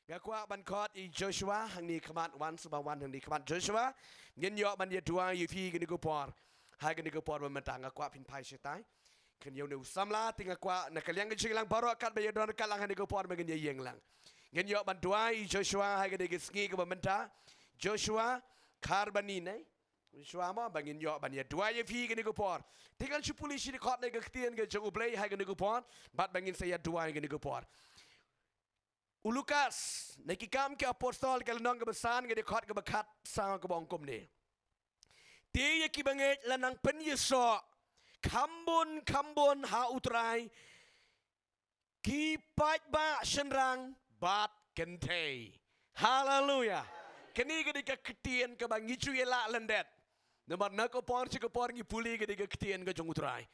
Gakwa ban kot I Joshua hang ni kamat wan sebawan hang ni kamat Joshua ngin yo ban ye dua yu fi gni ko por hai gni ko por ban matang gakwa pin pai setai ken yo ne samla tinga kwa na kalyang ge chilang baro kat ba ye don kat lang hang ni ko por ban ye yeng lang ngin yo ban dua I Joshua hai gni ge ski ko ban menta Joshua karbani nei Joshua ma bangin yo ban ye dua ye fi gni ko por tinggal chupuli shi kot ne ge ktien ge jong ublei hai gni ko por bat bangin saya dua gni ko por Ulukas, nakikam ke apostol ke lanang ke besan ke dekat ke bekat sang ke bongkom ni. Dia ki banget lanang penyeso kambon ha utrai ki pat ba senrang bat kentei. Haleluya. Kini ke dika ketien ke bang ngicu yela lendet. Nomor nak por ci ke por ngi puli ke dika ketien ke jong utrai.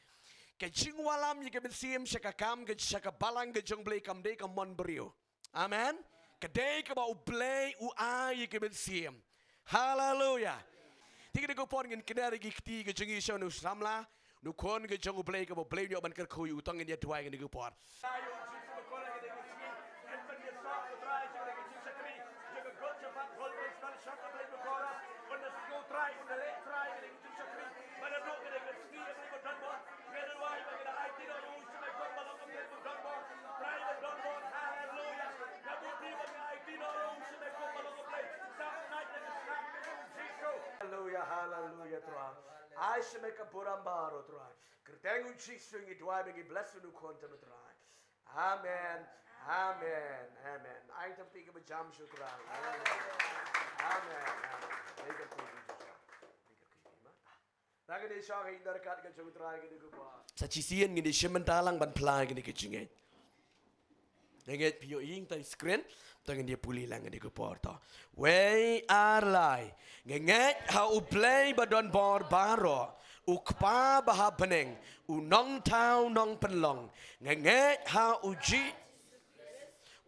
Ke jingwalam ye ke bensim syakakam ke syakabalang ke jong blei kam de ke mon beriu. Amen. Kedai ke bau play uai ke bensim. Haleluya. Tiga ko pon ngin kena lagi keti ke jengi show nu samla nu kon ke jengu play ke bau play nyo ban ker kuyu utang dia tuai ke ko pon. Hallelujah, hallelujah, Tuhan. I shall make a burambaro, Tuhan. Kertengu Jesus ngi tuai bagi bless nu konta Tuhan. Amen, amen, amen. I tam tiga berjam syukuran. Amen, amen. Tiga tiga. Lagi ni syang hindar kat ke jung tuai ke dupa. Sacisian ngi di sementalang ban plai ke ke jinget. Dengan pio ing tai screen tangan dia puli lang di ko porta. We are lie. Ngenget ha u play badon bor baro. Ukpa baha peneng. U nong tau nong penlong. Ngenget ha uji.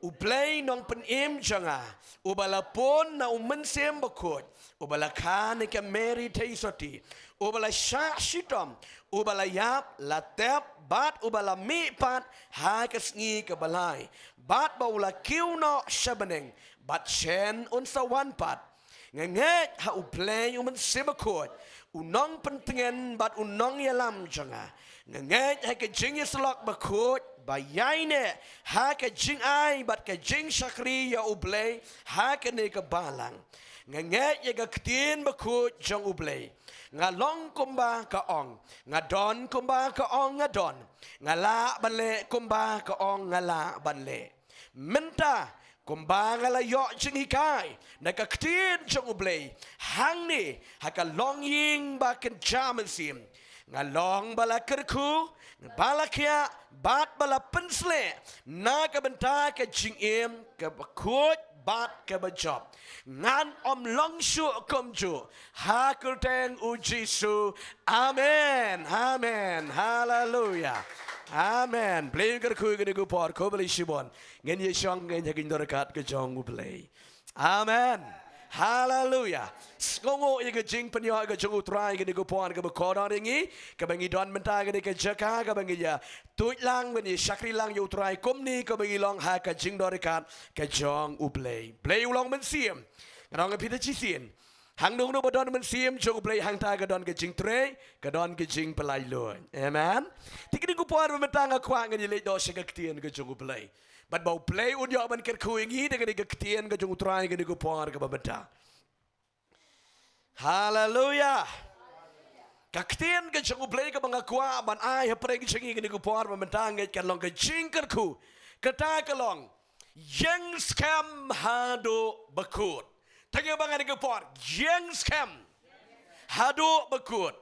U play nong penim janga. U balapon na u mensem bakut. U balakane ke meri teisoti. U balasyak shitom. U balayap latep bat u balami pat ha kesngi ke balai. Bat baula kiu no shabeneng. Bat chen un sawan pat. Ngenget ha u play u mensebakut. Unong pentengen bat unong yalam janga. Ngenget ha ke jing yeslok bakut. Bayai ne ha ke jing ai bat ke jing syakri ya u play. Ha ke ne ke balang. Ngenget ya ke ketien bakut jang u play. Ngalong kumba ka ong. Ngadon kumba ka ong ngadon. Ngala banle kumba ka ong ngala banle. Menta kumba ngala yo jing hikai. Naka ketien jang u play. Hang ni haka long ying ba ken jaman sim. Ngalong bala kerku. Bala kia bat bala pensle. Na ka benta ke jing im ke bakut bat ke bajop. Ngan om long shu kom ju. Ha kurteng u Jisu. Amen. Amen. Hallelujah. Amen. Play kerku gini ku por ko beli shibon. Ngen ye shong ngen yakin dorakat ke jong u play. Amen. Hallelujah. Skongo ye ke jing penyo ke jong utrai ke ko pon ke bekodan ingi ke bangi don menta ke jaka ke bangi ya tuit lang ben ye syakri lang yo utrai komni ke bangi long ha ke jing dorakat ke jong u play. Play ulong men sim. Ngang pita chisin. Hang dong no badon men sim jong play hang ta ke don ke jing tre ke don ke jing pelai lo. Amen. Tikini ko pon menta ngakwa ngi le do se ke tien ke jong play. But bau play un yo ban ker kuingi dengan ke ketien ke jung utrai ke ko por ke babenta. Hallelujah. Kaketien ke jung play ke bangakwa ban ai hapre ke chingi ke ko por babenta nget kan long ke jingker ku. Kata ke long yang scam hado bakut. Tanya bangan ke por yang scam hado bakut.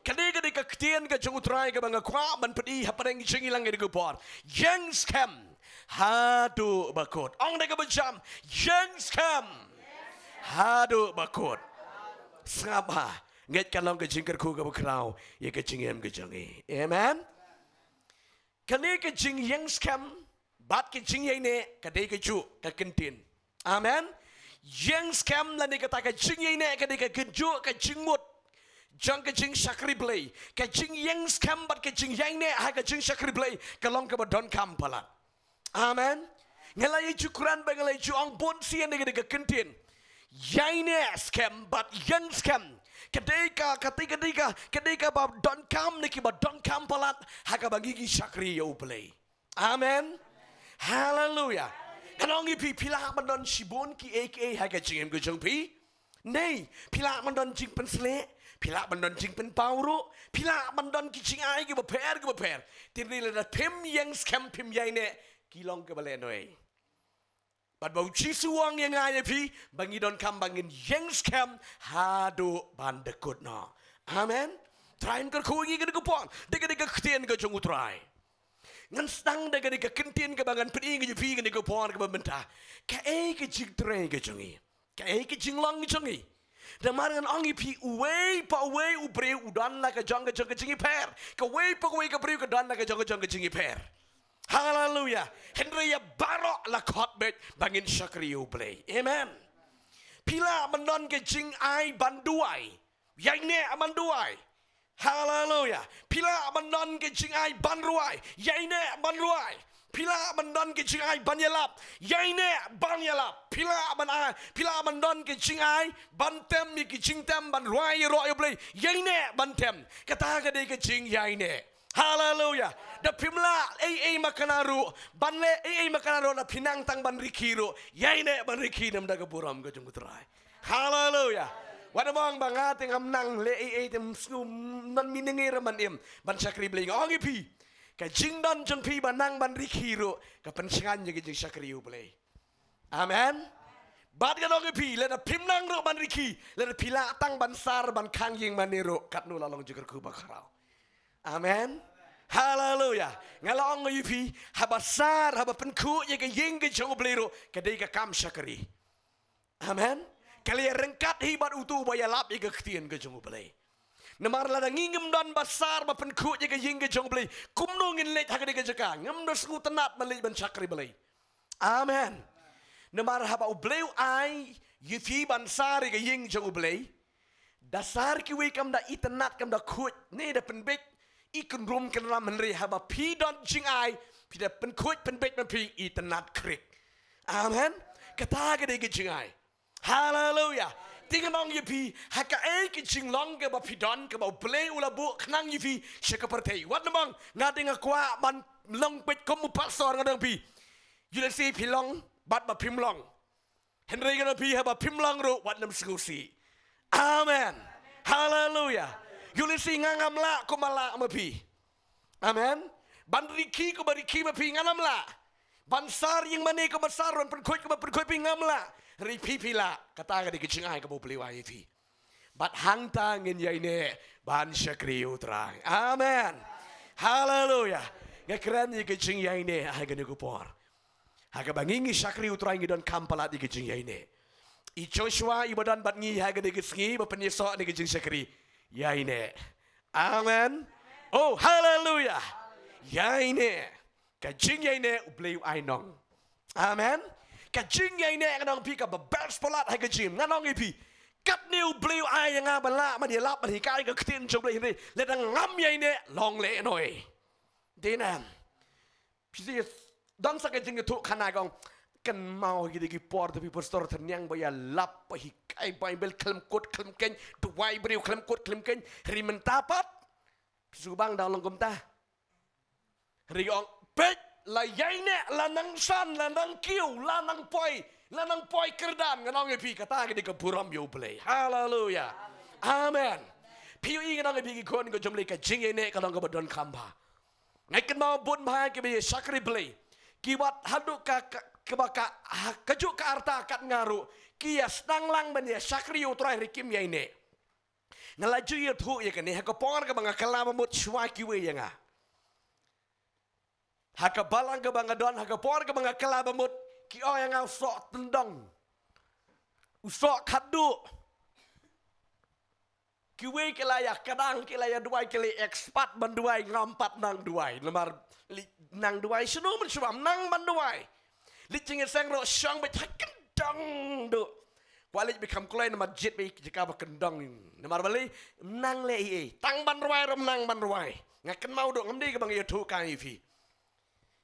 Kali ke kaketien ke jung utrai ke bangakwa ban pedi hapre ke chingi lang ke ko por yang scam hadu bakut. Ong deka berjam. Yang scam. Hadu bakut. Sengapa. Nget kalong ke jingker ku ke bekrau. Ye ke jingem ke jangi. Amen. Kani ke jing yang scam. Bat ke jing yang ne. Kadai ke ju. Ke kentin. Amen. Yang scam lah ni kata ke jing yang ne. Kadai ke keju. Ke jingmut. Jang ke jing syakri play. Ke jing yang scam bat ke jing yang ne. Hai ke jing syakri play. Kalong ke badon kam palat. Amen. Ngalai cukuran bengalai cuang bon sian dengan kentin. Yaine scam but young scam. Ketika bab don kam niki bab don kam palat haka bagigi syakri yo play. Amen. Hallelujah. Kanongi pi pila mandon shibon ki aka haka jingem go jong pi. Nei, pila mandon jing pensle, pila mandon jing pen pauro, pila mandon ki jing ai ki beper. Tirni le pim yang scam pim yaine ki long ke bale noi. But bau cisuang yang ai pi bangi don kam bangin yang scam hado bandekut no. Amen. Train ker kuingi ke kupon, dega ktien ke jong utrai. Ngan stang dega kentien ke bangan peni ke pi ke kupon ke bentah. Ka ke jing train ke jongi. Kaya ke jinglang ni jongi. Dan marangan angi pi uwe ubre udan la ke jong ke jingi per. Ka uwe ke bre ke dan la ke jong ke jingi per. Hallelujah. Henry ya barok la khotbet bangin syakri uble. Amen. Pila mendon ke jing ai banduai. Yang ne banduai. Hallelujah. Pila mendon ke jing ai banruai. Yang ne banruai. Pila mendon ke jingai banyalap, yaine banyalap. Pila mendon ke jingai bantem mi ke jingtem ban ruai roi blei, yaine bantem. Kata ke ke jing yaine. Hallelujah. Da pimla makanaru banle makanaru na pinang tang ban rikiru, yaine ban riki nam da buram ke jung utrai. Hallelujah. Wadamang bangat ngam nang le tem snum non minengir man im ban syakri blei ngongi pi. Ka jingdon jong pi banang ban rikiru ka pensingan je jing syakri ublei. Amen. Bad ka dong pi le na pimnang ro ban riki le na pila tang ban sar ban kang ying maniro kat nu lalong juker ku bakarau. Amen. Hallelujah. Ngalong yu pi habasar haba penku ye ka ying ke jong ublei ro ka dei ka kam syakri. Amen. Kali rengkat hibat utu baya lap ye ka ktien ke jong ublei. Namar la ngingem don basar ba penku je ke ying ke jong blei kumnungin le hak de ke jaka ngem dos ku tenat mali ban syakri blei. Amen. Namar haba ubleu ai yifi ban sar ke ying jong blei dasar ki we kam da itenat kam da kut ne da penbek ikun rum kan ram henri haba pi don jing ai pi da penkut penbek man pi itenat krik. Amen. Kata ke de ke jing ai. Hallelujah. Tinganong yipi haka ke jinglong ke ba pidon ke ba ble ulabu knang yipi syaka pertei wat namang ngading akwa man long pet komu pasor ngadang pi you see pilong bat ba pimlong henry gana pi ha ba pimlong ro wat nam skusi. Amen. Hallelujah. You see ngangam la ko mala ma pi. Amen. Ban riki ko ba riki ma pi ngam la ban sar yang mane ko masaron pen khoi ko ba pen khoi pi ngam la Ripipila kata di kecing kamu beli wifi. Bat hang tangin yaine ban syakri utrang. Amen. Hallelujah. Ngekeren di kecing yaine agak kupor. Agak bangingi syakri utrang don kampalat di kecing yaine. I Joshua ibadan bat ngi agak di kesengi bapenyesok di kecing syakri yaine. Amen. Oh hallelujah. Yaine. Kecing yaine beli ainong. Amen. Kajing yang ini kadang pi ka bebas polat hai kajim nganong ipi kat new blue ai yang abala ma dia lap hi kai ka ktin jom le ni le dang ngam yang ini long le noi dinam pi dang sa kajing tu khana gong kan mau gi gi por de pi pastor ternyang baya lap hi kai bible klem kot klem ken tu wai briu klem kot klem ken rimen tapat subang daw long ta riong pet la yaine la nang san la nang kiu la nang poi kerdan nganong pi kata ke ke buram yo play. Hallelujah. Amen. Piu i nganong pi kon ko jomle ka jing ne kadang ko badon kamba ngai kan mau bun ba ke be sakri play kiwat haduk ka kebaka kajuk ka arta kat ngaru kias nang lang ban ya sakri utrai rikim yaine ngalaju ye thu ye kan ne ha ko pon ka banga kala mut shwa kiwe yanga haka balang ke banga don haka por ke banga kelaba mut ki o yang usok tendang usok kadu ki we ke layak kadang ke layak duai ke ekspat banduai ngampat nang duai lemar nang duai seno men subam nang banduai li jing sang ro syang be kendang do kuali become klein masjid be jika ba kendang lemar bali nang le tang banduai rom nang banduai ngaken mau do ngamdi ke bang yetu kai fi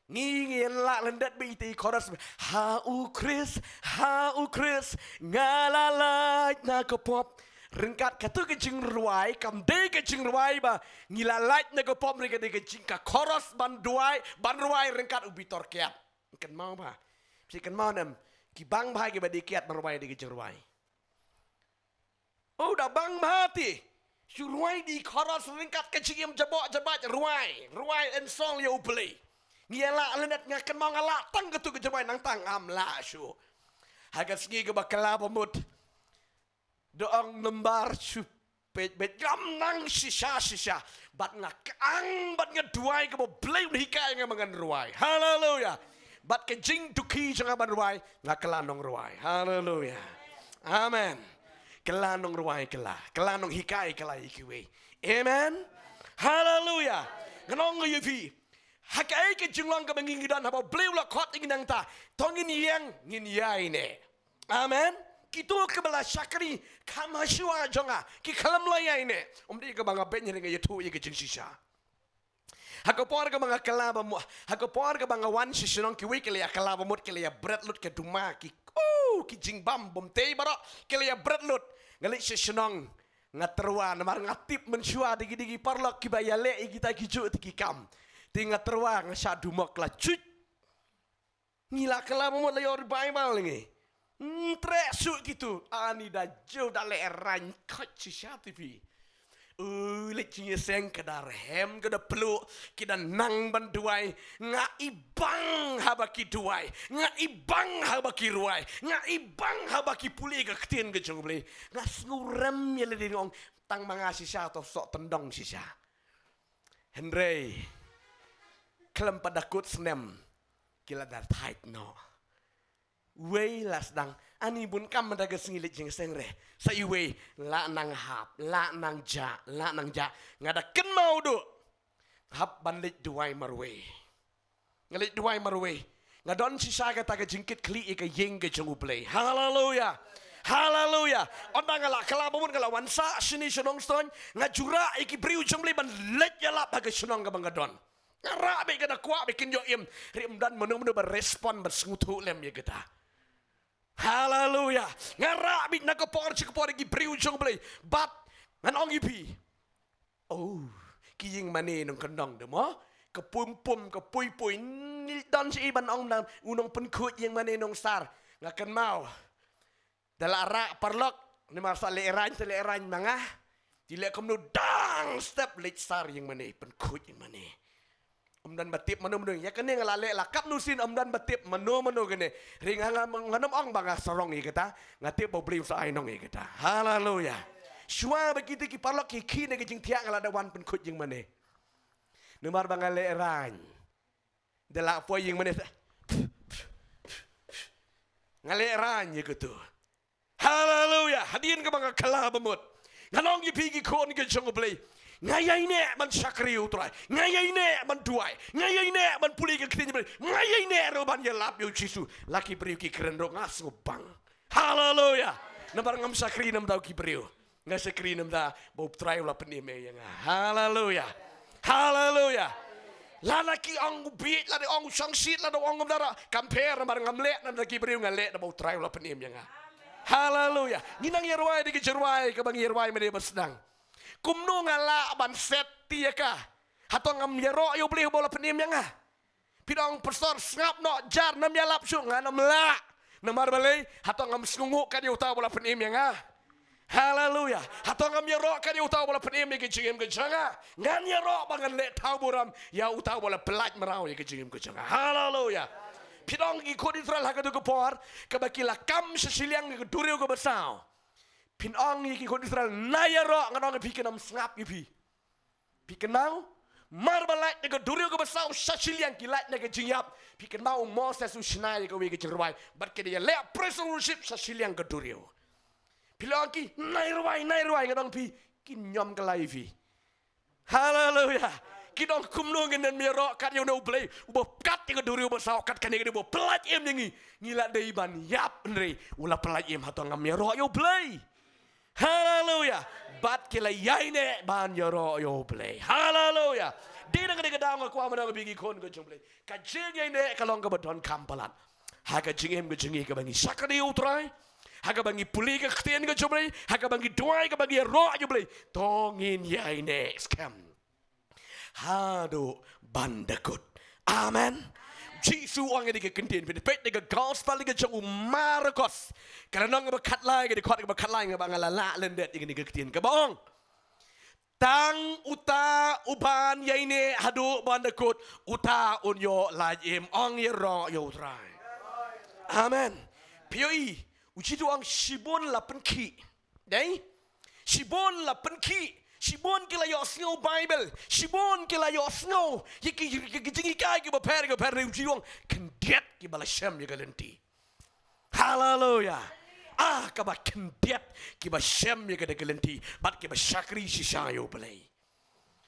ngingin la lendat biti chorus ha u Chris ngalalait na kapop rengkat katu kecing ruai kamde kecing ruai ba ngilalait na kapop mereka de kecing ka chorus ban ruai rengkat ubitor kiat kan mau ba si kan mau nem ki bang bhai ke ba de kiat ban ruai de kecing ruai oh dah bang mati ruai di chorus rengkat kecing jabok ruai en song yo play Ngiala alenet ngakan mau ngalak tang ketu ke jemai nang tang amla syu. Hagat segi ke bakala pemut. Doang lembar syu bet jam nang sisa. Bat ngakang bat ngeduai ke blame hikai ngamangan ruai. Haleluya. Bat ke jing tuki jangan ban ruai ngakalanong ruai. Haleluya. Amen. Kelanong ruai kelanong hikai kela ikiwe. Amen. Haleluya. Nganong yufi. Hakai ke jenglang ke mengingidan haba beliau lah kot ingin nang ta tongin yang ngin yai ne amen kitu ke bela syakri kama shua jonga ki kalam layai ne di ke banga bet nyering yetu ye ke jeng sisa hakapor ke banga kalaba mu hakapor ke banga wan sisinong ki wi ke le kalaba mut ke le bread lut ke duma ki ki jing bam bom tei baro ke le bread lut ngalik sisinong ngaterwa namar ngatip mensyua digi parlok ki bayale kita kiju ti kam tinggal teruang satu mak lah cut ngila kelam mau layor Bible ni tresuk gitu ani dah jauh dah leran kat siapa TV lecingnya seng kedar hem kedar peluk kita nang banduai ngaibang habaki duai ngaibang habaki ruai ngaibang habaki puli ke ketien ke jong beli ngasngurem ya le dong tang mangasi atau sok tendong sisa Henry kelam pada kut senem kila dar tight no way las dang ani bun kam mendaga singilit jeng sengre sai way la nang hap la nang ja ngada ken mau do hap banlit duai marwe ngalit duai marwe ngadon sisa ka taga jingkit kli ka yeng ke jeng play haleluya haleluya ondang ala kalamun kala wansa sini senong ston ngajura iki briu jemli ban let yala baga senong ka bangadon Ngara be kena kuat bikin yo im rim dan menu berespon bersengutu lem ya kita. Haleluya. Ngara be nak kepor cikepor gi briujung beli. Bat ngan ong ipi. Oh, kijing mane nong kendong demo. Kepum-pum kepui-pui nil dan si iban ong dan unong penkut yang mane nong star. Ngakan mau. Dalara parlok ni masa leeran mangah. Dilek kemnu dang step late star yang mane penkut yang mane. Dan batip menu ya kene ngalale lakap nusin dan batip menu gene ring nganam ong banga sorong i kita ngatip bo beli sa ainong i kita haleluya shua begitu ki parlok ki ne jing tiang ngalada wan pen khut jing mane numar banga le ran de la po jing mane ngale ran ye gitu haleluya hadirin ke banga kala bemut nganong i pigi kon ke jong beli ngayai ne man sakri utrai ngayai ne man duai ngayai ne man puli ke kini ngayai ne roban ya lap yo jisu laki beriu ki keren ro ngas ngubang haleluya nambar ngam sakri nam tau ki beriu ngas sakri nam da bo trai la penime yang haleluya lana ki ong bit la de ong sang sit la de ong dara compare nambar ngam le nam ki beriu ngale da bo trai la penime yang haleluya ninang yerwai de ki jerwai ke bang yerwai me de besdang kumno ngala ban set tiaka hatong ngam yero yo beli bola penim yang pidong pastor ngap no jar nam yalap su nganam la namar balai hatong ngam sungu kan yo tahu bola penim yang haleluya hatong ngam yero kan yo tahu bola penim ke jingim ke janga ngan yero bangan le tahu boram ya tahu bola pelaj merau ke jingim ke janga haleluya pidong ikut Israel hakatu ke por kebakila kam sesiliang ke durio ke besau Pinong iki kon Israel nayaro nganong bikinam ngap ipi. Bikinau marbalai ke durio ke besau sasiliang kilat ke jingyap. Bikinau Moses usnai ke wi ke jerwai. Bat ke dia le prisonership sasiliang ke durio. Pilong ki nairwai nganong pi kinyom ke laivi. Haleluya. Kidong kumno ngenen miro kat yo no play. Ubo kat ke durio besau kat kan ke bo pelaj em ngi. Ngila deiban yap ndre. Ula pelaj em hatong miro yo play. Haleluya. Bat kila yaine ban yoro yo play. Haleluya. Di nang de gadang ko amana bigi kon ko jumble. Ka jing ye ne ka long ka badon kampalat. Ha ka jing em ko jingi ka bangi sakari utrai. Ha ka bangi puli ka ktien ko jumble. Ha ka bangi duai ka bangi ro jumble. Tongin ye ne scam. Hado bandakut. Amen. Jisu ang ini kekentin, pet ni gospel ni kejauh Marcos. Kerana orang berkat lain, dia kuat berkat lain, orang ngalala lendet ini kekentin. Kebong. Tang uta uban ya ini hadu bandakut uta unyo lajim ang yero yotrai. Amen. Pioi uji tu ang shibon lapen ki, dai? Shibon lapen ki. Shibon kila yo snow Bible. Shibon kila yo snow. Yiki jingi kai ki bapere ujiwang kendiat ki bala shem yga lenti. Hallelujah. Kaba kendiat ki ba shem yga de lenti. Bat ki ba shakri shishayo balay.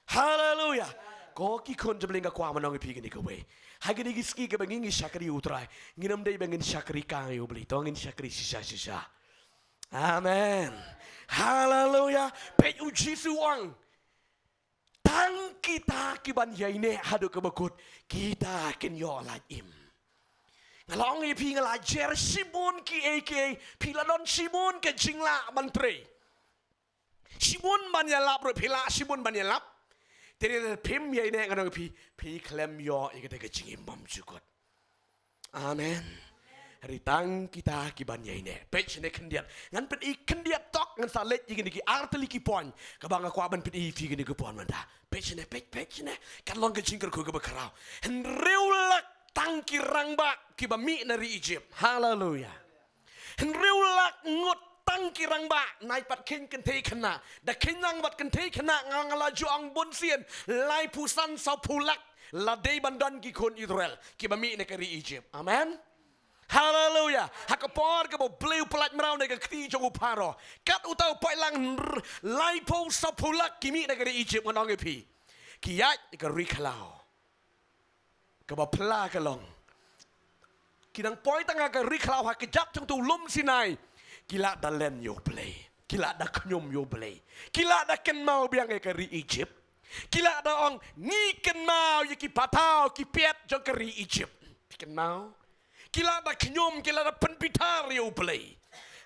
Hallelujah. Ko ki kon jablinga kwa manong ipigin ni kawe. Hagini giski ka bangingi shakri utray. Nginam day bangin shakri kayo balay. Tongin shakri shisha. Amen. Hallelujah. Pet uji suang. Tang kita kiban yaine hadu kebekut. Kita ken yo lajim. Ngalong ipi ngalajer Simon ki aka pilanon Simon ke jingla menteri. Simon banyalap ro pila Simon banyalap. Tere pim yaine ngalong pi klem yo ikate ke jingim bom jukot. Amen. Ritang kita kibannya ini. Page ni kendiat. Ngan pen I kendiat tok ngan salet jigin ki arteli ki pon. Kabang aku aban pen I figin ki pon manda. Page ni. Kan long ke jingker ku ke bekarau. Hen reulak tang ki rangbak ki bami nari Egypt. Hallelujah. Hen reulak ngot tang ki rangbak nai pat ken kentei kena. Da kenyang bat kentei kena ngangalaju ang bonsien. Lai pusan sa pulak. Ladei bandan ki kon Israel. Ki bami nekari Egypt. Amen. Hallelujah. Hakapor ka bo bleu pelat merau nega kti jong uparo. Kat utau pai lang laipo sa pulak kimi negeri Egypt ngonong epi. Kiyat ka rikalau. Ka ba pla ka long. Kinang poi tanga ka rikalau ha kejap jong tu lum Sinai. Kila da len yo play. Kila da knyum yo play. Kila da ken mau biang ka ri Egypt. Kila da ong ni ken mau yiki patau ki piet jong ka ri Egypt. Ken mau kila da knyum kila da penpitar yo play.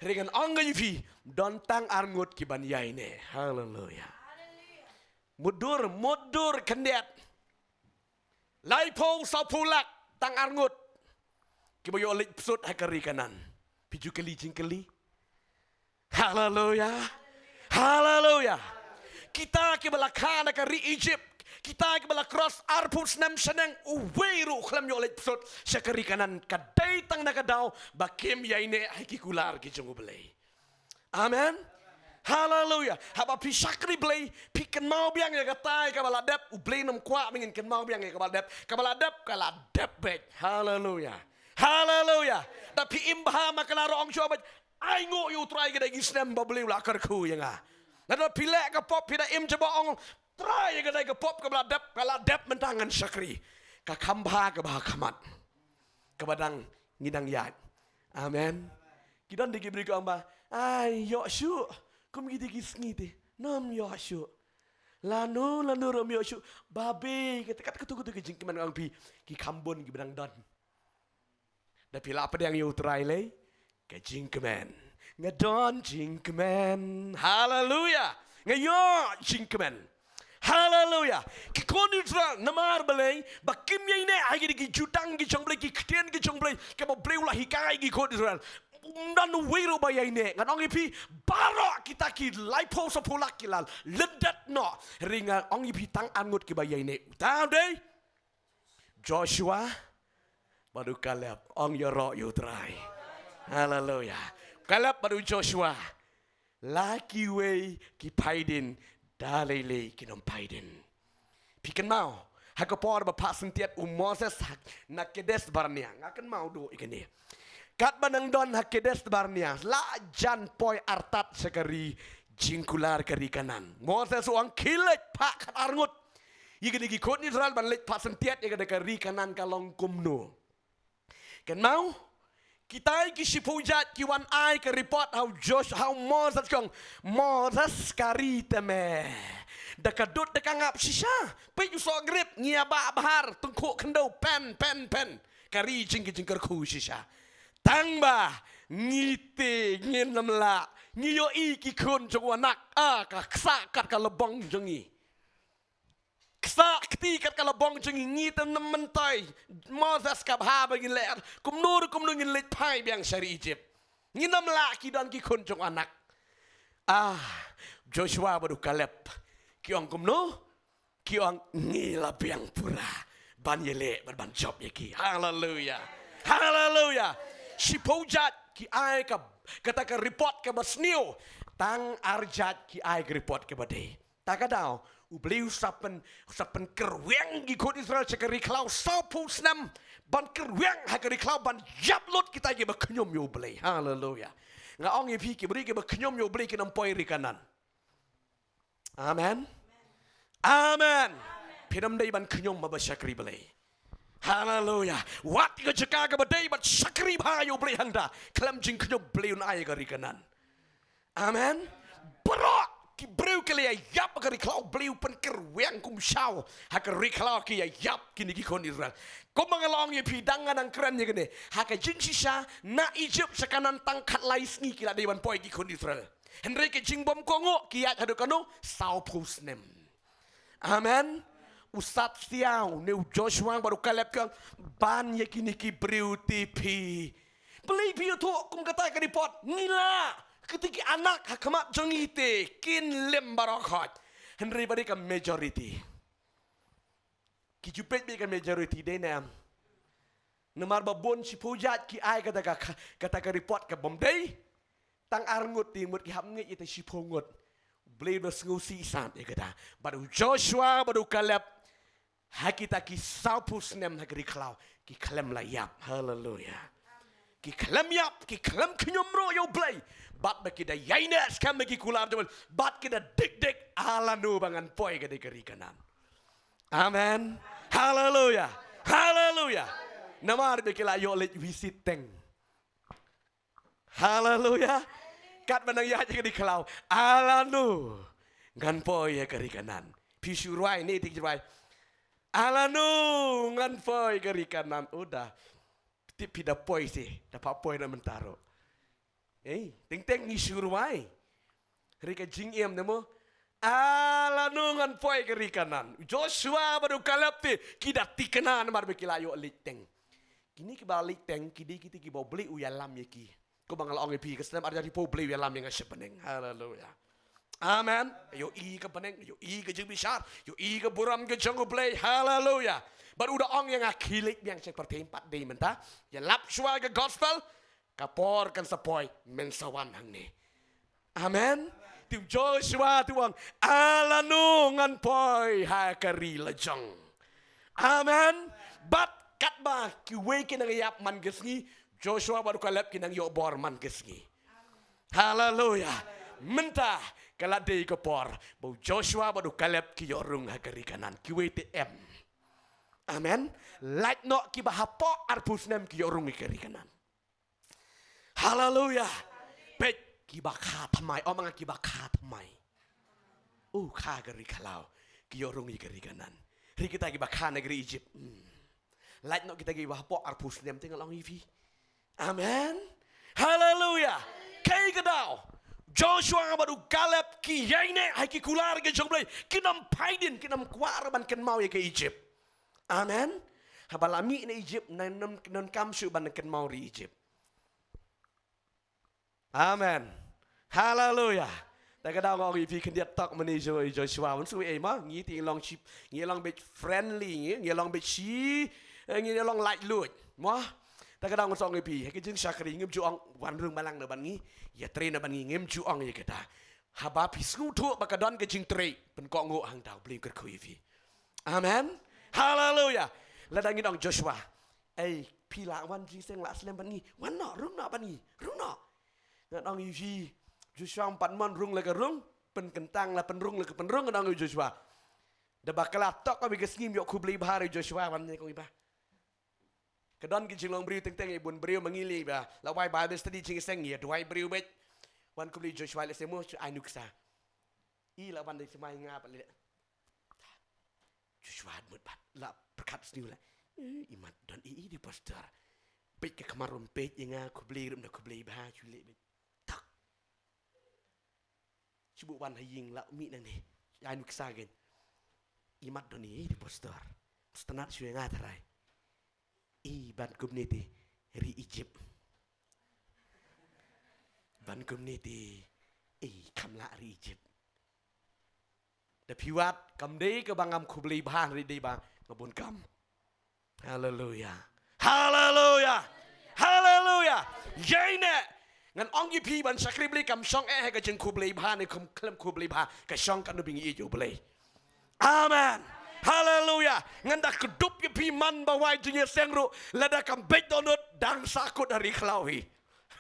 Dengan angga yifi don tang arngut ki ban yaine. Hallelujah. Mudur kendiat. Laipo sapulak tang arngut. Ki boyo lik psut hakari kanan. Piju keli jingkeli. Hallelujah. Hallelujah. Kita ki balakana ka ri Egypt. Kita kebala cross arpus nam senang uweru klam yo lek psot syakari kanan kadai tang nakadaw bakim yaine haki kular ki jongu belai. Amen. Hallelujah. Haba pi syakri belai pi ken mau biang ya katai kabala dep ublei nam kwa mingin ken mau biang ya kabala dep kala dep back. Hallelujah. Hallelujah. Tapi imbaha makalaro ong coba ai ngo yu try gede gisnem babeli lakar ku ya nga. Nada pilek ka pop pida im coba ong try gadai ke pop kala dep mentangan syakri ka kambha ka bah kamat ka badang ngidang yat. Amen. Kidan dikibri ko amba ai yo shu kum gidi kisngiti nam yo shu lanu rom yo shu babe ketekat ketu jingkiman ang pi ki kambon ki badang don da pila apa yang yo try le ke jingkeman ngadon jingkeman. Hallelujah. Ngayo jingkeman. Hallelujah. Kikoni tra namar balai bakim ye ne agi di jutang gi chonglei ki ktien gi chonglei ke bo bleu la hikai gi kod Israel. Dan wero ba ye ne ngan ongi pi baro kita ki laipo sa pulak kilal ledat no ringa ongi pi tang angut ki ba ye ne. Tahu deh Joshua baru Kaleb ong yoro yutrai. Hallelujah. Kaleb baru Joshua laki we ki paidin dalele kinom paiden. Pikan mau. Hakapor ba pasentiat Moses nakedes barnia. Ngakan mau do ikani. Kat banang don hakedes barnia. La jan poi artat sekari jingkular kari kanan. Moses uang kilet pak kat arngut. Ikani gikot Israel ban let pasentiat ikani kari kanan kalong kumno. Kan mau Kita kisi pujat kiwan ai ke report how Moses kong Moses kari teme. Dekadut dekangap sisa. Pe you so grip ngiaba bahar tungku kendo pen. Kari jingker ku sisa. Tangba ngite nginamla ngiyo iki kun jong anak ka ksakat ka lebong jengi. Sakti kat kalau bong jengi ngitam nementai Moses kap haba ngin leer kum nur ngin let pai biang syari Egypt nginam laki dan ki kunjung anak Joshua baru Kaleb kiong kum no kiong ngila biang pura ban yele ban job yaki haleluya si pojat ki ai ka kata ka report ke basniu tang arjat ki ai report ke badai takadau beliau sapen kerweng ikut Israel cekeri klau sapu senam ban kerweng hakeri klau ban jablot kita ye berkenyum yo beli haleluya nga ong ye piki beri ke berkenyum yo beli kinam poi rikanan amen pinam dai ban kenyum ma syakri beli haleluya wat ke jeka ke badai ban syakri ba yo beli hangda klam jing kenyum beli un ai ke rikanan amen bro ki breu ke le yap ka riklau bleu pen kerweng kum shau ha ka riklau ki yap kini ki kon Israel ko mangalong ye pidangan ang keren ye gene ha ka jing sisa na Egypt sakanan tangkat lais ni kila dewan poi ki kon Israel henry ke jing bom kongo ki ya hadu kanu sau pusnem amen usat siau ne Joshua baru Kaleb kang ban ye kini ki breu tipi beli piu tu kum kata ka report ngila ketika anak hakamat jengite kin lem barakot henry bari ka majority ki jupet be ka majority de nam nemar babon si pujat ki ai kata ka report ka bomdei tang arngut timut ki hamngi ite si pongut blei bersengu si sant e kata baru Joshua baru Kaleb hakita ki saupus nem hagri klau ki klem la yap haleluya ki klem yap ki klem knyomro yo blei bat bagi da yaines kam bagi kulam teman bat kita dik alanu bangan poi ke dikeri kanan amen haleluya namar bekila yo let visiting haleluya kat menang ya ke dikelau alanu ngan poi ke kanan pisurai ni tikrai alanu ngan poi ke kanan udah tipida poi sih dapat poi na mentaro ting ni surwai rika jing em nemo alanungan poi keri kanan Joshua baru Kaleb ti kidat ti kanan mar bekilayo liteng kini ki balik teng kidi kita ki bawa beli uyalam ye ki ko bangal ong pi kesem arja di po beli uyalam yang sepeneng haleluya amen yo i ke peneng yo i ke jing besar yo i ke buram ke jang beli haleluya baru udah ong yang akilik yang seperti 4 day menta ya lap shua ke gospel kapor kan sepoi mensawan hang ni amen tu Joshua tuang alanu ngan poi ha kari lejong amen bat kat ba ki we kinang yap man gesngi Joshua baru Kaleb kinang yo bor man gesngi haleluya mentah kala dei kapor bo Joshua baru Kaleb ki yo rung ha kari kanan ki we te em amen like no ki ba hapo arpus nem ki yo rung kari kanan haleluya pet kibakha thamai omanga kibakha thamai kha gari khalau kiyorung i gari kanan ri kita kibakha negeri Egypt light no kita gi wapo arpus nem tinggal long ivi amen haleluya kai gadau Joshua baru Kaleb ki yaine hai ki kular ke jongblai kinam paidin kinam kwar ban ken mau ye ke Egypt amen habalami in Egypt nan kam su ban ken mau ri Egypt amen haleluya ta ka daw ngi pi kendiat tok mani Joshua mun su e ma ngi ti long chip ngi long bit friendly ngi long bit chi ngi long like lut mo ta ka daw ngong ngi pi ke jing sakri ngim ju ong wan rung balang na ban ngi ya train na ban ngi ngim ju ong ye ka ta haba pi sku thu ba ka don ke jing tre pen ko ngo hang daw blim ker kui pi amen haleluya la dang ngi dong Joshua pi la wan ji seng la slem ban ngi wan no rung no ban ngi rung no nang isi Joshua 4 man rung lega rung pen kentang la pen rung lega pen rung nang Joshua da bakala tok ka bigas ngim yo ku beli bahari Joshua wan ko iba Kedon ki jinglong beriu teng teng ibun beriu mengili ba. La wai Bible study jing seng ya duai beriu bet. Wan ku beli Joshua le semu ai nuksa. I la wan de semai ngap le. Joshua mut bat la perkat sniu la. Imat don i di pastor. Pek ke kamarum pek inga ku beli rum da ku beli ba chule bet. Tak. Cibu wan haying la mi nang ni. Ai nuksa gen. Imat don i di pastor. Stenat sue ngatarai. Ban community ri Egypt ban community kamla ri Egypt da piwat kam dei ke bangam khubli bhan ri dei bang ngabun kam hallelujah hallelujah hallelujah yaine ngan ong yi pi ban sakribli kam song ka jing khubli bhan ni khum klem khubli bha ka song kan no bing i ju blei amen haleluya nganda kedup ye pi man bawai dunia sengru lada kam bet donut dang sakut dari klawi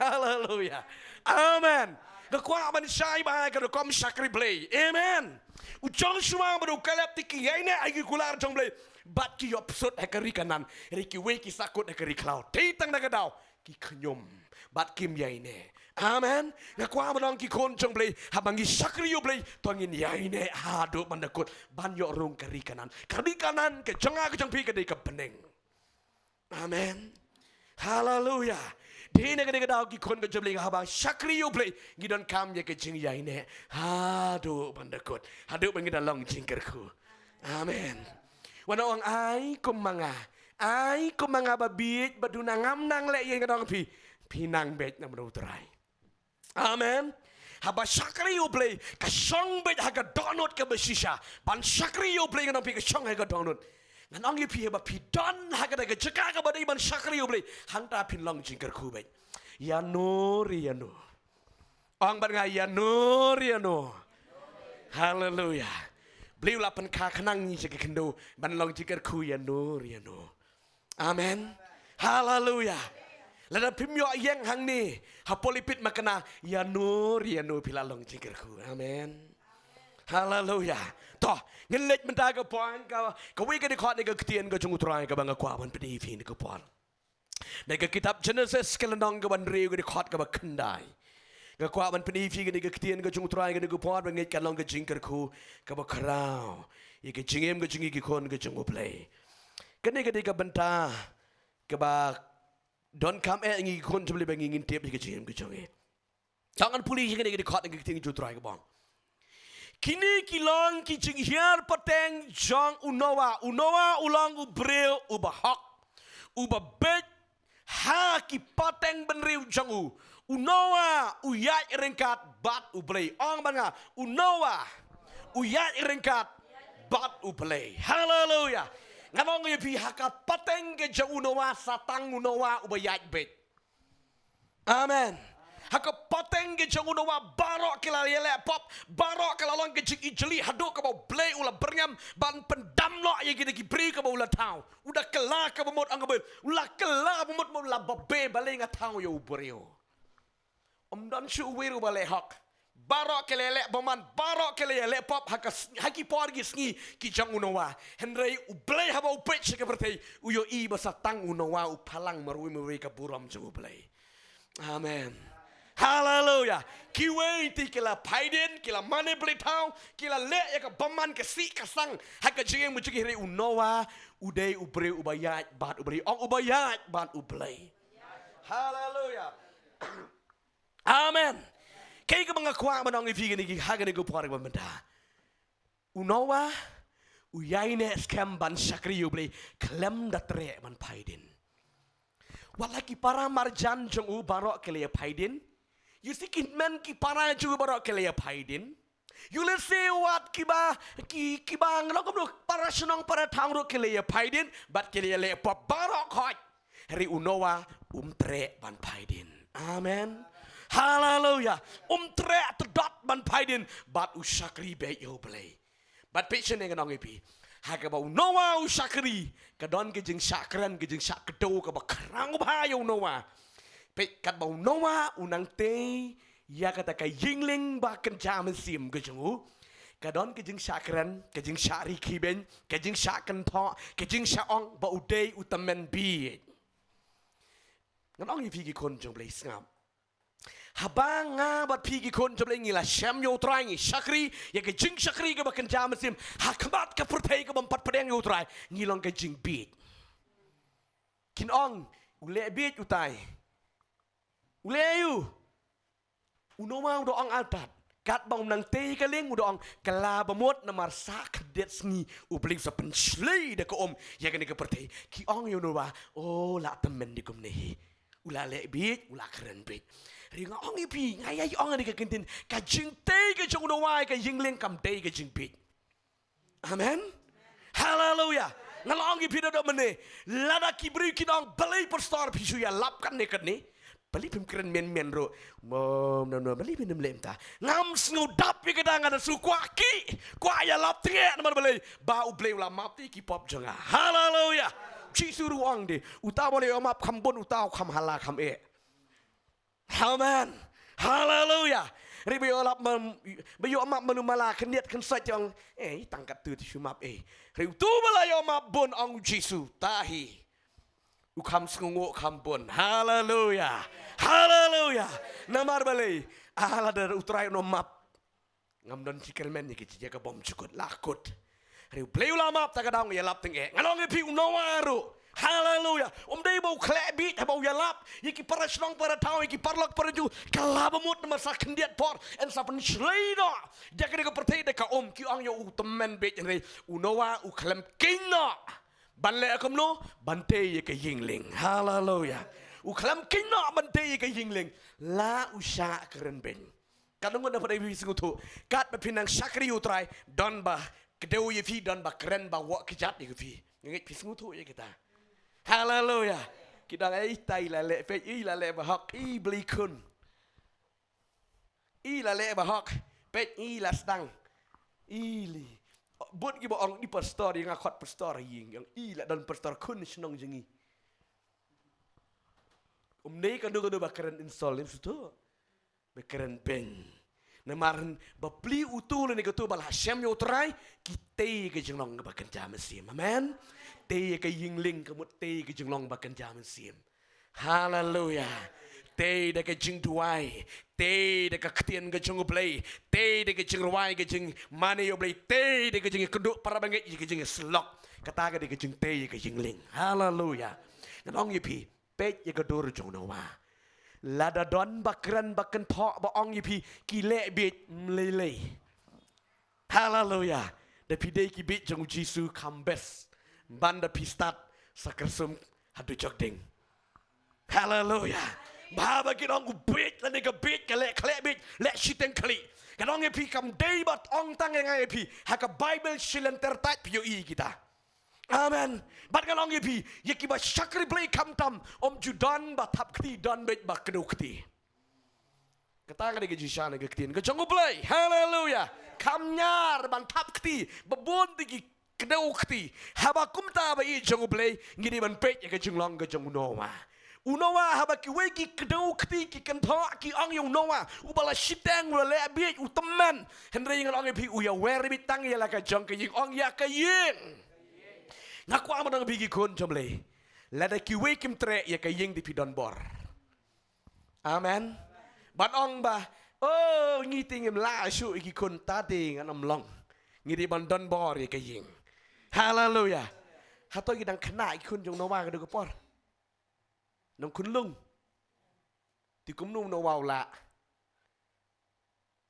haleluya amen the kwa ban sai ba ka kom sakri play amen ujong suma badu kalap tiki yaine agi kular jong play bat ki yop sut hakari kanan riki we ki sakut hakari klaw ti tang na kadaw ki khnyum bat kim yaine amen ngakwa manong ki kon jong play habangi sakri yo play tongin yaine hadu mandakut banyo rung kari kanan ke jenga ke jong pi ke ke peneng amen haleluya dine ke daw ki kon ke jong play habang sakri yo play gidon kam ye ke jing yaine hadu mandakut hadu bangi dalong jingkerku amen wanong ai kumanga babit badunangam nang le ye kadong pi pinang bet na menutrai amen haba sakri yo play ka song bet haga donut ke besisha ban sakri yo play ngam pi ka song haga donut nganong ye pi haba pi don haga daga jeka ka badai ban sakri yo play hanta pin long jingker ku bet ya no ong ban nga ya no hallelujah beliau lapan ka kanang ni jeka kendo ban long jingker ku ya no amen hallelujah lada pimyo yang hang ni hapolipit makana ya nur pilalong jingkerku amen haleluya toh ngelet mentaga poan ka we ka dikot ni ka ketien ka jungutrai ka banga kwa ban pedi fin ka pon ni ka kitab Genesis kelenong ka ban riu ka dikot ka ba kendai ka kwa ban pedi fi ka ni ka ketien ka jungutrai ka ni ka pon banget ka long ka jingkerku ka ba krau ye ka jingem ka jingi ki kon ka junguplay ka ni ka benta ka ba don kam ngi kon jebli bangi ngin tep ke jim ke jonge jangan puli ke ni khot ngi ting ju trai ke bang kini kilong ki jing hiar pateng jong unowa ulang ubreu ubahak ubabet ha ki pateng benriu jong unowa uyat rengkat bat ublei ong banga unowa uyat rengkat bat ublei hallelujah nganong ye pi haka pateng ke jong unowa satang unowa ubayat bet amen haka pateng ke jong unowa barok kila yele pop barok kala long ke jing ijeli hado ka bau blei ula berngam ban pendam lo ye gide ki bri ka bau la tau udah kela ka bamot angabel ula kela bamot mo la babe bale nga tau yo ubreo dan su wiru bale hak barok kelele baman barok kelele pop haki porgi sngi ki jang unowa henrei ublei haba upet seperti uyo i basa tang unowa upalang marui ka buram jang ublei amen haleluya kiwe ti kila paiden kila mane blei tau kila le ya ka baman ke si kasang haka jeng mujuki heri unowa udei ubre ubayat bat ubrei ong ubayat bat ublei haleluya amen kay ka mga kwa manong ifigan ni hagan ni gupar ka banda unawa uyayne skam ban sakri yuble klem datre man paidin wala ki para marjan jong u barok kele paidin you see men ki para jong barok kele paidin you let's say what kiba ngalo ko para sunong para tangro kele paidin bat kele le pop barok hot ri unawa tre ban paidin amen hallelujah tre tedot ban paidin bat usakri be yo play bat patient nang nong ipi haga ba noa usakri kadon ke jing sakran ke jing sakdo ka ba krang ba yo noa pe kat ba noa unang te ya kata ka yingling ba kan jam sim ke jungu kadon ke jing sakran ke jing sari kiben ke jing sakan tho ke jing saong ba udei utamen bi งั้นอ้องยี่พี่กี่คนจงเปลสงามhabang ngabat pigi kon jablengi la syam yo trangi syakri ya ke jing syakri ke bakan jamasim hakmat ke pertai ke bempat pedang yo trai ngilong ke jing beat kin ong ule beat utai ule yu unoma udo ong altat kat bang nang te ke leng udo ong kala bemot namar sak det sngi upling sa penslei de ke ya ke ke pertai ki ong yo no ba oh la temen di kum ne ula le beat ula keren beat ringa ong ipi ngaya ong ni ka kintin ka jing te ka jong no wai ka ying leng kam te ka jing pit amen hallelujah ngalong ipi do mene lada kibri kinong balai pastor pisu ya lap kan ne kan ni bali pim keren men ro mom no bali pim lem ta ngam snudap pi kadang ada su kwa ya lap tenge na balai ba u bleu la map ti ki pop jonga hallelujah chi suru ong de uta boleh map khambon uta kham hala kham e amen hallelujah ribu olap bayu amak menumala keniat kensat yang tangkat tu ti shumap ribu tu balayo map bon ong jisu tahi ukam sengunguk kampun hallelujah hallelujah namar balai ala dar utrai no map ngamdon cikelmen ni kiji jaga bom cukut lakut ribu pleu la map takadang ya lap tenge ngalong pi unawaru hallelujah dei bau klebit bau yalap yiki para snong para tau yiki parlok para ju kalabamut masa kendiat por en sapen shlaido jaga de pertai de ka ki ang yo utemen bet re unowa u klem kinno banle akomno bante yike yingling hallelujah u klem kinno bante yike yingling la usha keren ben kadang ngona pada bi singutu kat pinang sakri utrai don ba kedeu yefi don ba keren ba wa kijat ni fi ngit pisingutu ye kita hallelujah kita ngai tai la le fe i la le ba hak i bli kun i la le ba hak pe i la stang i li buat ki bo ong di pastor yang akot pastor yang i la dan pastor kun senong jengi nei kan do ba keren install im suto be keren pen namaran ba pli utul ni ko bal hasem yo trai kita ke jenglong ba kan jam sim amen te ke yingling kemut te ke jenglong ba kan jam sim hallelujah te de ke jing duai te de ke ktien ke jung play te de ke jing ruai ke jing mane yo play te de ke jing keduk para banget ke jing slok kata ke de ke jing te ke yingling hallelujah nang yipi pe ye ke dur jong no wa lada don bakran bakan thọ ba ong yipi ki le bit mlele hallelujah de pide ki bit jong jisu kambes banda pistat sakersum hadu jogding hallelujah baba ki ong bit la ne ka bit ka le kle bit le shiten kli kan ong yipi kam dei bat ong tang ngai yipi ha ka bible shilen tertat pio i kita amen bat kan ong yipi yeki ba shakri play kam tam judan ba thap kti don bet ba kedukti kata ka de jisana ke ktin ke jongu play hallelujah kam nyar ban thap kti ba bon di kedukti haba kumta ba i jongu play ngini ban pet ke jinglong ke jongu nowa unowa haba ki weki kedukti ki kan tho ki ong yung nowa ubala shiteng ula le bi uteman henry ngal ong yipi u ya wer bi tang ya la ka jong ke ying ong ya ka ying ngaku aman ang bigi kon jomle lada ki wekim tre ya kaying di pidon bor amen ban ong ba oh ngiting im la shu iki kon tadi nganam long ngiri ban don bor ya kaying hallelujah hato gidang kena ikun jong nawa ka por nong kun lung ti kum num no wa la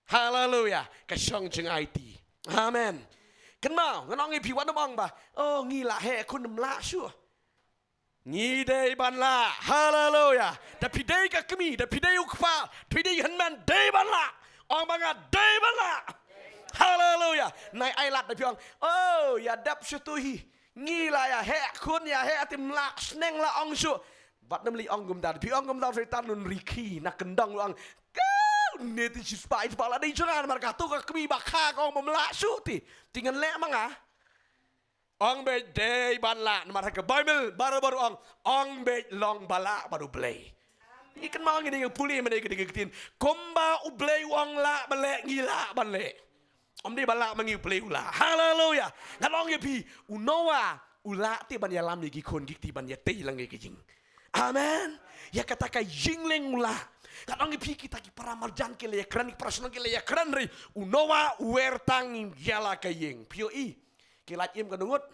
hallelujah ka shong jeng it amen kenal nganong ipi wan mong ba oh ngi la he kun la sure ngi dei ban la hallelujah da pidei ka kemi da pidei ukpa pidei hanman dei ban la ong banga dei ban la hallelujah nai ai lat da piong oh ya dap sutuhi ngi la ya he kun ya he atim la sneng la ong su bat namli ong gum da piong gum da setan nun riki nak kendang ong neti spai pala dei jangan marka tu ka kemi bakha kong memla suti tingan le manga ong be dei ban la marka bible baru ong be long bala baru play ikan mau ngini puli mene ketin komba u play wong la bale ngila bale om di bala mangi play ula hallelujah ngalong ye pi unowa ula ti ban ya lam ni ki kon ki ti ban ya te lang ki jing Amen. Ya katakan yingling ulah. Kadang ipi kita ki para marjan ke le kran ki prasno ke le kran ri unowa wertang yala ka ying. Pio i. Kilat im kanungut.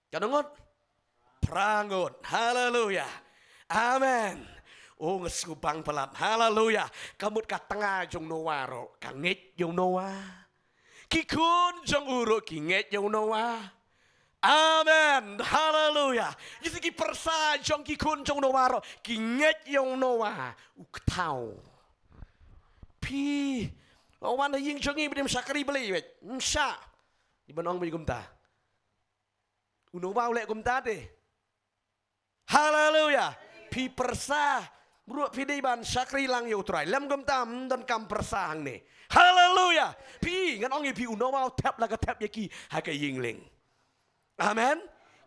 Kanungut. Prangut. Haleluya. Amen. Oh ngesubang pelat. Haleluya. Kamut ka tengah jong nowa ro. Kangit jong nowa. Kikun jong uro kinget jong nowa. Amen. Haleluya. Jadi ki persa jong ki kun jong noa ro ki nget yong noa uktau. Pi wan ying jong i bim sakri beli wet. Nsha. Di banong bi gumta. Uno wa le gumta de. Haleluya. Pi persa bro pi di ban sakri lang yo trai. Lem gumta dan kam persa hang ne. Haleluya. Pi ngan ong i pi uno wa tap la ka tap yaki ha ka yingling. Amen.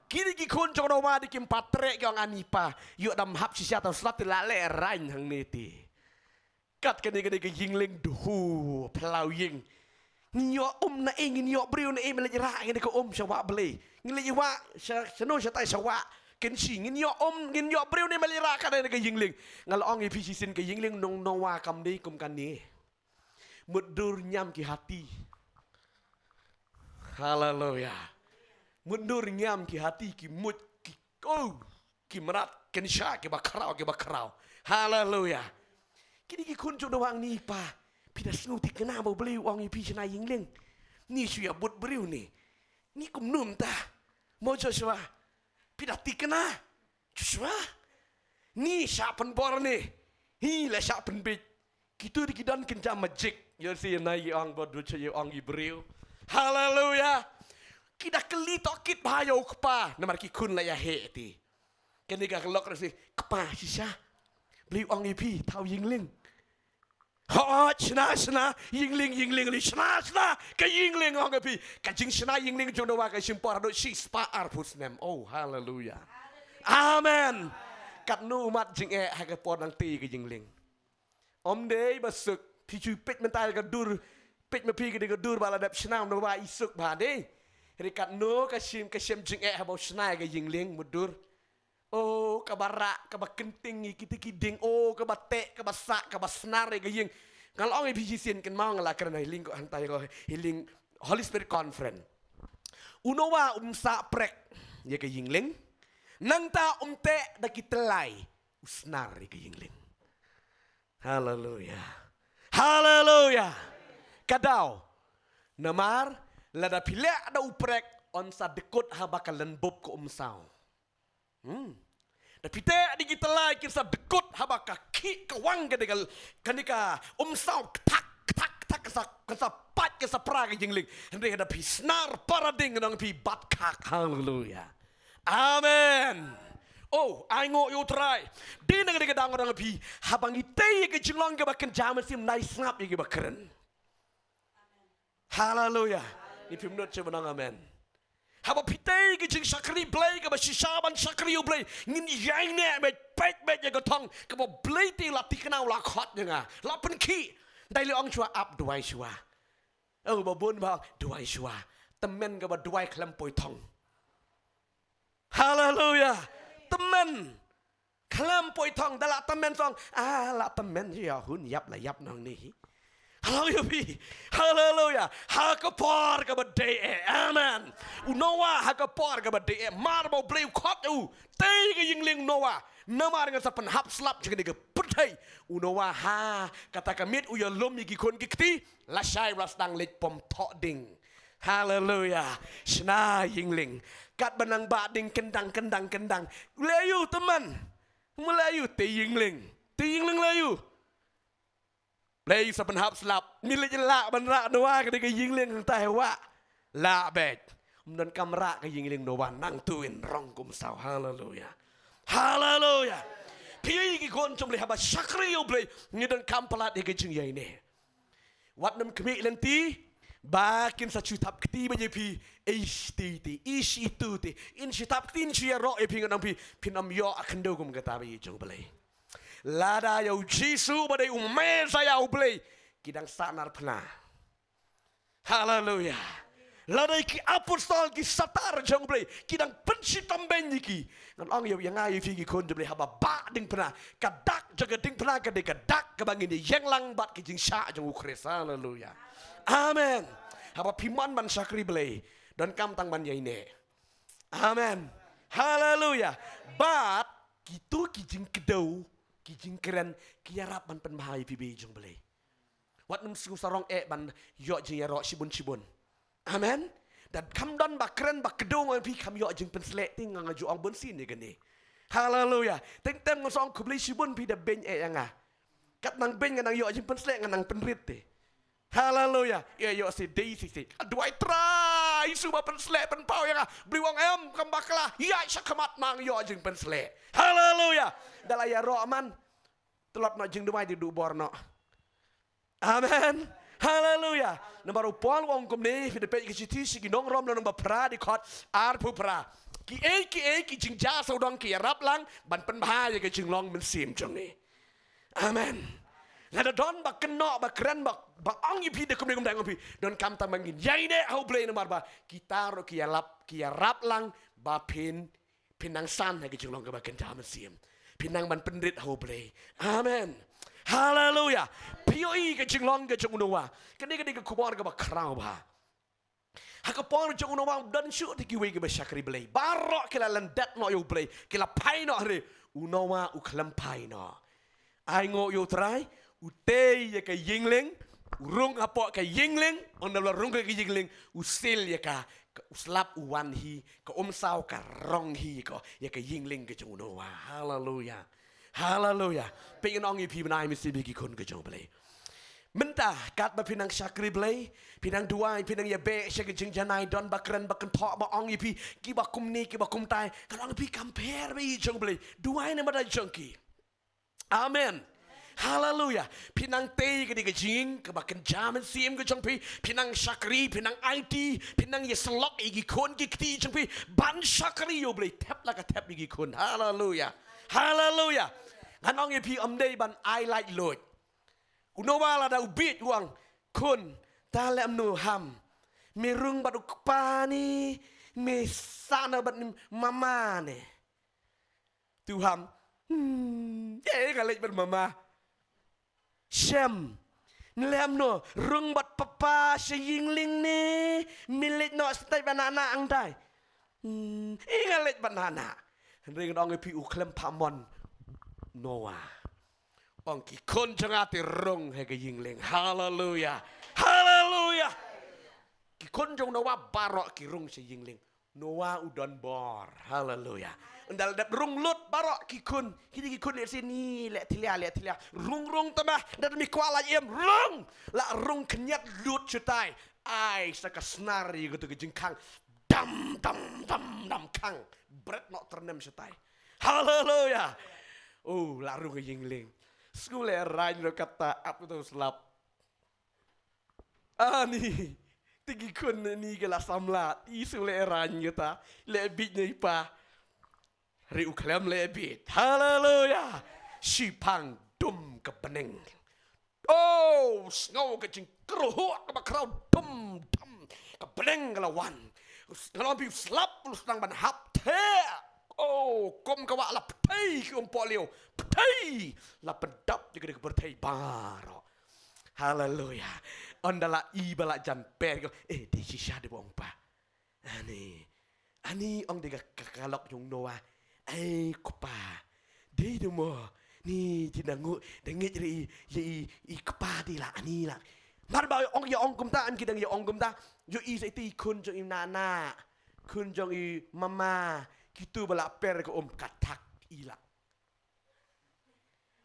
Kini ki kun jong noa di kim patre kyong anipa. Yuk dam hap sisa tau slat la le rain hang neti. Kat kini ke yingling duhu pelau ying. Nyo na ingin nyo briu na imel jira ngini ko sawa beli. Ngili wa seno sa tai sawa. Ken si ngin nyo briu na imel jira ka ke yingling. Ngal ong ipi sisin ke yingling nong noa kam di kum kan ni. Mudur nyam ki hati. Haleluya. Mundur nyam ki hati ki mut ki ki merat kensha ki bakrau. Haleluya. Kini ki kun jong doang ni pa. Pida snuti kena bo beli wang ipi sena yingling. Ni suya but beriu ni. Ni kum num ta. Mo Joshua. Pida ti kena. Joshua. Ni syapen bor ni. Hi la syapen bit. Kitu di kidan kenca majik. Yo si na yang bodu che yang i beriu. Haleluya. Kita keli tokit bahayo kepa namar ki kun la ya he ti keni ga lok resi kepa sisa beli ong ipi tau yingling ha sna yingling li sna ka yingling ong ipi ka jing sna yingling jong wa ka simpor do si spa arpus nem oh haleluya amen kat nu mat jing ha ka por nang ti ka yingling om de basuk pi chu pet mental ka dur pet me pi ka dur bala dap sna no wa isuk ba de Rikat no kasim jeng habau senai ke yingling mudur. Oh kabarak kabakenting kita kiding oh kabatek kabasak kabasnar ke ying. Kalau orang bijisin kan mau ngelak kerana healing ko hantai ko healing Holy Spirit Conference. Unowa sa prek ya ke yingling. Nangta te da kitelai usnar ke yingling. Haleluya. Haleluya. Kadau namar lada pilek ada uprek on sa dekut habakalan bob ko umsaw. Da pite di kita lagi sa dekut habaka ki kawang gadegal kanika umsaw tak kasa pat kasa praga jingling. Henry ada pisnar parading nang pi batkak. Haleluya. Amen. Oh, I ngo yo try. Di nang gadang orang pi habang ite ke jinglong ke bakan jaman sim nai snap ye bakeren. Haleluya. Ni pimnot siya manang amen. Haba pitay ki jing sakri blay ka ba sisaban sakri u blay ngin yai ne me pek ya gatong ka ba blay ti la tiknaw la khot nga la pen ki dai le ong chua up duai chua ba bun ba duai chua temen ka ba duai klam poi thong. Hallelujah. Temen klam poi thong dala temen song la temen ya hun yap la yap nang ni. Hallelujah. Hallelujah. Hakapar ka bade. Amen. Unowa hakapar ka bade. Marbo bleu khot u. Tei ka yingling Noah. Namar nga sa panhap slap jeng ka putay. Unowa ha kata kamit uya lom yiki kon kikti. Lasay rastang lit pom tok ding. Hallelujah. Shna yingling. Kat banang bading kendang. Layu teman. Melayu te yingling. Te yingling layu. Lay sa panhap slap milit la banra noa ka de yingling ang tahewa la bet umdan kamra ka yingling noa nang tuin rong kum saw. Hallelujah. Hallelujah. Piyi ki kon chom le haba sakri yo ble ngidan kampalat de jing yai ne wat nam kemi lenti bakin sa chutap kti ba pi HTT itu ti in chutap tin chia ro e pingan pi pinam yo akendo kum kata bi jong ble lada yau Jisu badai umesa yau blay kidang sanar pena. Hallelujah. Ladai ki apostol ki satar jong blei kidang pensi tamben ki ngan ong yo yang ai fi ki kon de blei haba ba ding pena kadak jaga ding pena ka de kadak ka bangin yang lang bat ki jing sha jong ukres haleluya amen haba piman man sakri blei dan kam tang ban yaine amen haleluya bat kitu ki jing kedau ki jing keren ki yarap ban pen bahai fi be jong blei wat num su sarong ban yo jing yaro sibun amen dan kam don bak keren bak kedung pi kam yo jing pen slek ting ngaju ong bun sin ni gani haleluya teng tem ngosong ku beli sibun pi da ben yang kat nang ben nang yo jing pen slek nang pen rit te haleluya ya yo si dei si aduai try suba pen slek pen pau yang beli wong em kam bakla ya sakamat mang yo jing pen slek haleluya dalaya ro man telot no jing duai di du borno amen haleluya nambar upol wong kumne fi de pe ki siti si ginong rom no pra di khot ar pu pra ki ki jing ja so dong ki rap lang ban pen bha ye ki jing long men sim jong ni amen la da don ba keno ba kren ba ong yi pi de kumne kum dang pi don kam ta mangin yai de how play nambar ba kita ro ki rap lang ba pinang san he ki jing long ka ba ken ja men sim pinang ban pen rit how play amen haleluya POE ke jing long ke jing unawa kene ke kubar ke ba krau ba hakapon jing unawa dan shu ti kiwe ke ba shakri blai barok ke la landat no yo blai ke la pai no re unawa u klam pai no ai ngo yo trai u te ye ke yingling rung apo ke yingling on la rung ke yingling u sil ye ka uslap uwan hi ke sao ka rong hi ko ye ke yingling ke jing unawa haleluya haleluya pengen ong ipi benai mesti bagi kun ke jong blai mentah kat ba pinang sakri blai pinang duai pinang ya be syek jing janai don bakran bakan thok ba ong ipi ki ba kum ni ki ba kum tai kan ong ipi compare bi jong blai duai ne mada jongki amen haleluya pinang te ke di jing ke bakan jaman sim ke jong pi pinang sakri pinang IT pinang ye selok igi kun ki ti jong pi ban sakri yo blai tap la ka tap igi kun haleluya haleluya nganong ye pi amdei ban I like Lord unowa la da ubit uang kun tale amnu ham mirung badu kpani me sana bat mama ne tu ham ye kalej bat mama shem nlem no rung bat papa seyingling ne milik no stai banana ang dai ingalej banana ring dong pi u klem pamon Noah ong ki kon jangati rong he ke yingling haleluya haleluya ki kon jong Noah barok ki rong se yingling Noah udon bor haleluya ndal dat rong lut barok ki kun ki kun le sini le tilia rong tamah dat mi kwala yem rong la rong kenyat lut chutai ai saka snari gitu ke jingkang dam kang bread not ternem chutai haleluya oh laru ke yingling skule rain lo kata apa tu selap ani tigi kun ni ke la samla isu le rain kita le bit ni pa ri uklam le bit haleluya sipang dum ke peneng oh snow ke jing kruh ke bakrau dum ke peneng ke lawan kalau bi slap lu sedang ban hap te oh kom ka wa la pei ki polio pei la pedap juga ke bertei baro haleluya ondala i bala jan per di sisa de bong pa ani ong de kalok jong noa kupa de de mo ni tinangu dengit ri i kupa di la ani la mar ba ong ya ong kum ta an kidang ya ong kum ta yo i sai ti kun jong i nana kun jong i mama kitu bala per ko katak ila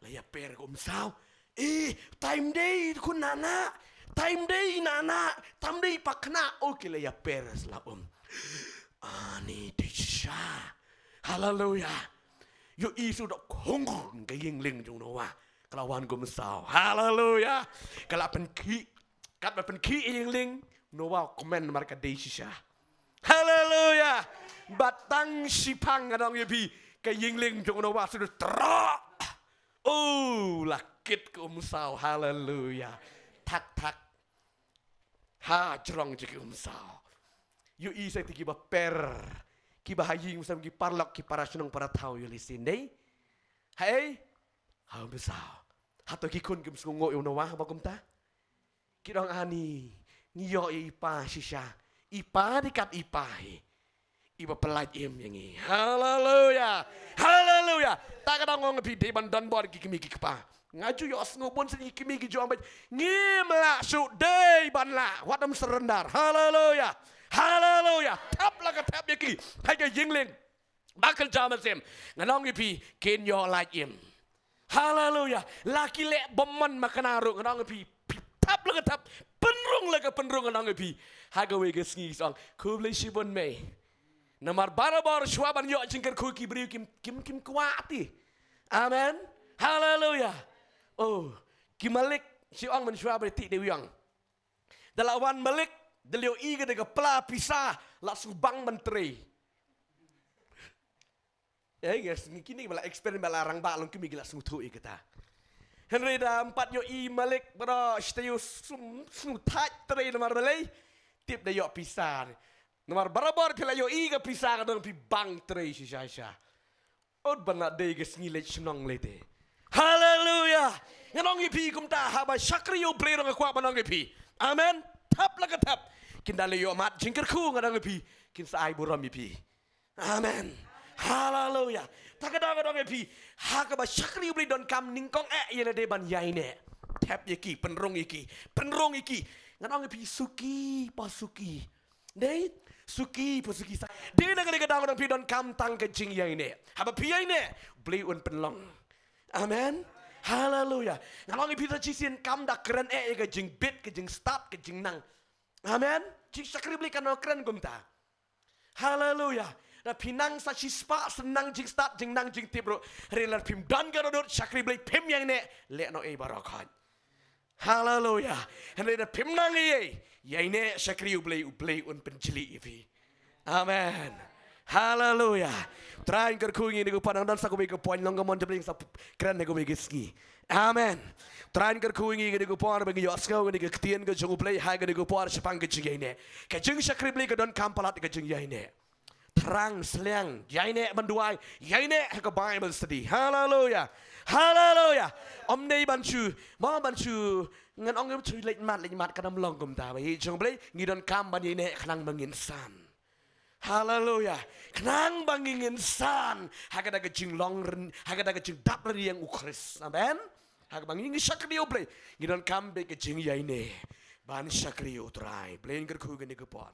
la ya per ko sao time day kun nana time day pakna okay la ya per la ani tisha haleluya yo isu dok hong ke yingling jong noa kelawan ko sao haleluya kala pen ki kat pen ki yingling noa komen marka desisha haleluya batang sipang adong yebi ke yingling jong noa sudah terok lakit ko sao haleluya tak ha jerong jeki sao yu i sa ti kiba per kiba haying sam ki parlok ki para sunong para tau yu lisin dei hai hau besau hato ki kun kim sungo yu nawa ba kum ta ki dong ani ngiyo ipa shisha ipa dekat ipa iba pelaj im yang ini haleluya haleluya tak kadang ngong pi de ban dan bor ki kimi ki pa ngaju yo ngobon sini kimi ki jo ambet ngim la su de ban la wadam serendar haleluya haleluya tap la ka tap yaki hai ka yingling bakal jaman sem nganong pi ken yo laj im haleluya laki le bomman makanaru nganong pi tap la ka tap penrung la ka penrung nganong pi ha ga we ga sngi song kuble shibon me Namar barabar swaban yo jingkar ku kibriu kim kuati. Amen. Haleluya. Oh, kimalik si ong men swaban ti de wiang. Dalawan malik delio iga de pla pisa la subang menteri. Ya guys, kini bala eksperimen bala arang ba long kimi gila smutu ikata. Henry da empat yo i malik bro steyo sum taj tre namar balai tip de yo pisa. Nomor barabar pila yo iga pisah kadang pi bang tre si Syasha. Od bana de ges ngilet senong lete. Haleluya. Nganong ipi kum ta haba syakri yo ble rong kwa banong ipi. Amen. Tap la tap. Kindale yo mat jingker ku ngadang ipi. Kin sa ai buram ipi. Amen. Haleluya. Takadang ipi. Ha ka ba syakri yo ble don kam ningkong yene de ban yaine. Tap yeki penrong iki. Penrong iki. Nganong ipi suki pasuki. Dei suki pusuki sa dia nak dekat orang pidon kam tang kecing yang ini haba pia ini beli un penlong amen haleluya ngalong pita cisin kam dak keren kecing bit kecing start kecing nang amen cik sakri beli kan keren gumta haleluya na pinang sa cispa senang jing start jing nang jing tibro relar pim dan garodot sakri beli pim yang ini lek no barakat haleluya hendak pim nang yaine sakri ublay un penjeli ipi. Amen. Haleluya. Terain kerkungi ni kupanang dan sakubi kupuan langgamon jebling sa keren ni kubi giski. Amen. Terain kerkungi ni kupuan bagi yoskau ni ketien ke jung ublay hai ni kupuan sepang ke jing yaine. Ke jing sakri beli ke don kampalat ke jing yaine. Terang seliang yaine menduai yaine ke Bible study. Haleluya. Haleluya. Om nei bancu, ma bancu ngan ong chui lek mat kadam longgom ta bai jong blai ngidon kam ban ne khnang bangin san. Haleluya. Khnang bangin san. Hagada ke jing long ren, hagada ke jing dap ri yang ukris. Amen. Hag bangin sakri blai ngidon kam be ke jing yaine. Ban sakri utrai. Blai nger ku gene ke por.